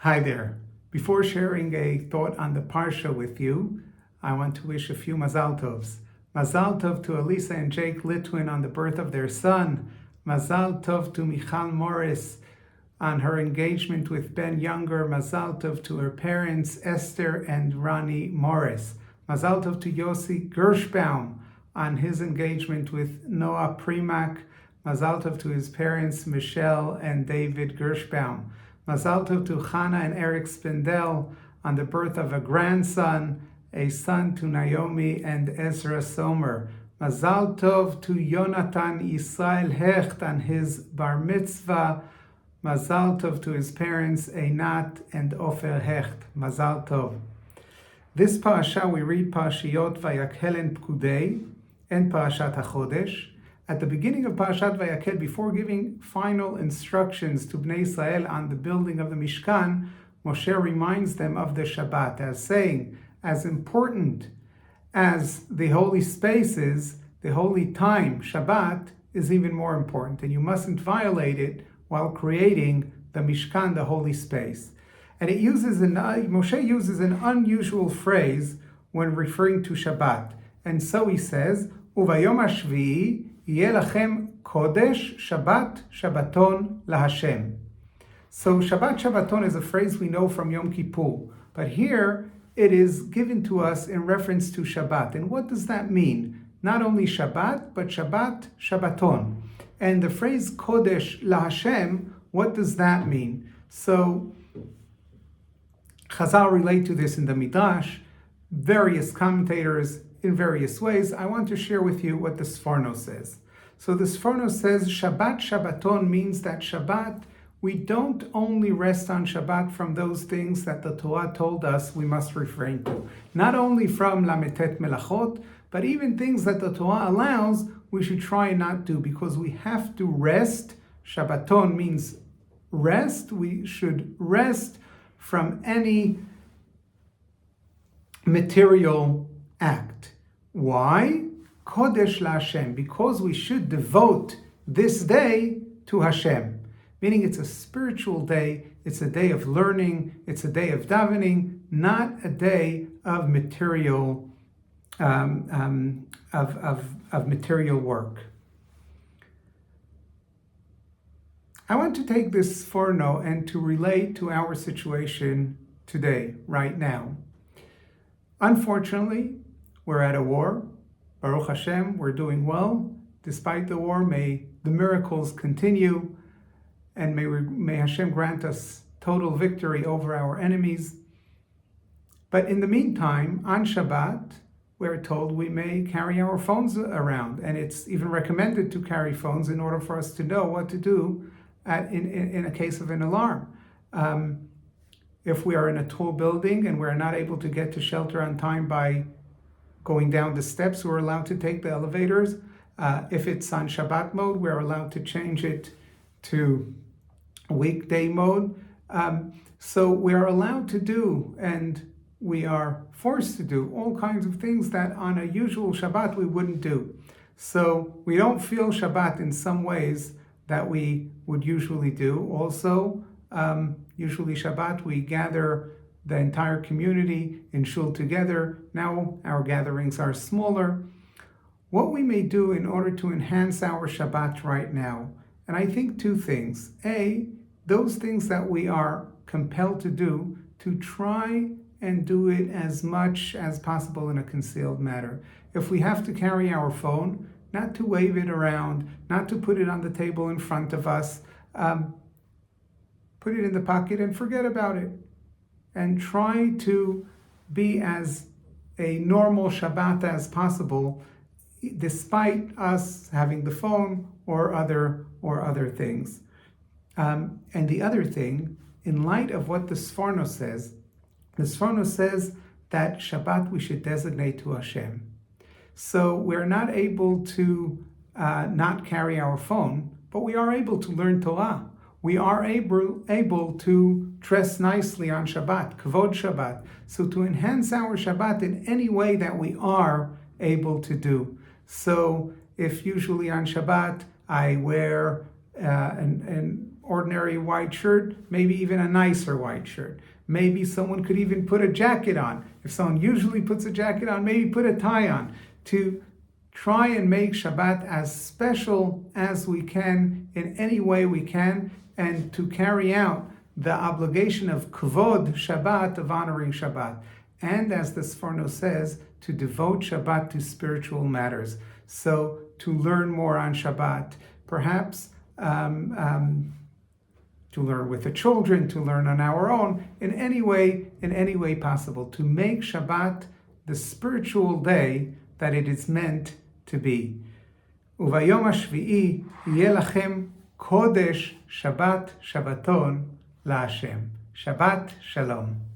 Hi there. Before sharing a thought on the Parsha with you, I want to wish a few Mazal Tovs. Mazal Tov to Elisa and Jake Litwin on the birth of their son. Mazal Tov to Michal Morris on her engagement with Ben Younger. Mazal Tov to her parents, Esther and Ronnie Morris. Mazal Tov to Yossi Gershbaum on his engagement with Noah Primak. Mazal Tov to his parents, Michelle and David Gershbaum. Mazal Tov to Chana and Eric Spindel on the birth of a grandson, a son to Naomi and Ezra Somer. Mazal Tov to Yonatan Israel Hecht on his bar mitzvah. Mazal Tov to his parents, Einat and Ofer Hecht. Mazal Tov. This parasha we read Parashiot Vayakhel-Pekudei and Parashat HaChodesh. At the beginning of Parashat Vayakhel, before giving final instructions to Bnei Israel on the building of the Mishkan, Moshe reminds them of the Shabbat as saying, as important as the holy space is, the holy time, Shabbat, is even more important, and you mustn't violate it while creating the Mishkan, the holy space. And Moshe uses an unusual phrase when referring to Shabbat, and so he says, Uvayom HaShvi'i Yeh lachem kodesh Shabbat Shabbaton laHashem. So Shabbat Shabbaton is a phrase we know from Yom Kippur, but here it is given to us in reference to Shabbat. And what does that mean? Not only Shabbat, but Shabbat Shabbaton. And the phrase kodesh laHashem, what does that mean? So Chazal relate to this in the Midrash, various commentators in various ways. I want to share with you what the Sforno says. So the Sforno says Shabbat Shabbaton means that Shabbat, we don't only rest on Shabbat from those things that the Torah told us we must refrain to. Not only from Lametet Melachot, but even things that the Torah allows, we should try and not do, because we have to rest. Shabbaton means rest. We should rest from any material act. Why? Kodesh laHashem, because we should devote this day to Hashem. Meaning it's a spiritual day, it's a day of learning, it's a day of davening, not a day of material material work. I want to take this forno and to relate to our situation today, right now. Unfortunately, we're at a war. Baruch Hashem, we're doing well. Despite the war, may the miracles continue, and may Hashem grant us total victory over our enemies. But in the meantime, on Shabbat, we're told we may carry our phones around, and it's even recommended to carry phones in order for us to know what to do in a case of an alarm. If we are in a tall building and we're not able to get to shelter on time by going down the steps, we're allowed to take the elevators. If it's on Shabbat mode, we're allowed to change it to weekday mode. So we're allowed to do, and we are forced to do, all kinds of things that on a usual Shabbat we wouldn't do. So we don't feel Shabbat in some ways that we would usually do. Also, usually Shabbat we gather the entire community in shul together. Now our gatherings are smaller. What we may do in order to enhance our Shabbat right now, and I think two things. A, those things that we are compelled to do, to try and do it as much as possible in a concealed manner. If we have to carry our phone, not to wave it around, not to put it on the table in front of us, put it in the pocket and forget about it. And try to be as a normal Shabbat as possible, despite us having the phone or other things. And the other thing, in light of what the Sforno says that Shabbat we should designate to Hashem. So we're not able to not carry our phone, but we are able to learn Torah. We are able to dress nicely on Shabbat, Kavod Shabbat. So to enhance our Shabbat in any way that we are able to do. So if usually on Shabbat I wear ordinary white shirt, maybe even a nicer white shirt. Maybe someone could even put a jacket on. If someone usually puts a jacket on, maybe put a tie on, to try and make Shabbat as special as we can in any way we can, and to carry out the obligation of Kvod Shabbat, of honoring Shabbat. And as the Sforno says, to devote Shabbat to spiritual matters. So to learn more on Shabbat, perhaps to learn with the children, to learn on our own, in any way possible, to make Shabbat the spiritual day that it is meant to be. Uvayom hashvi'i yeh lachem kodesh Shabbat Shabbaton laHashem. Shabbat Shalom.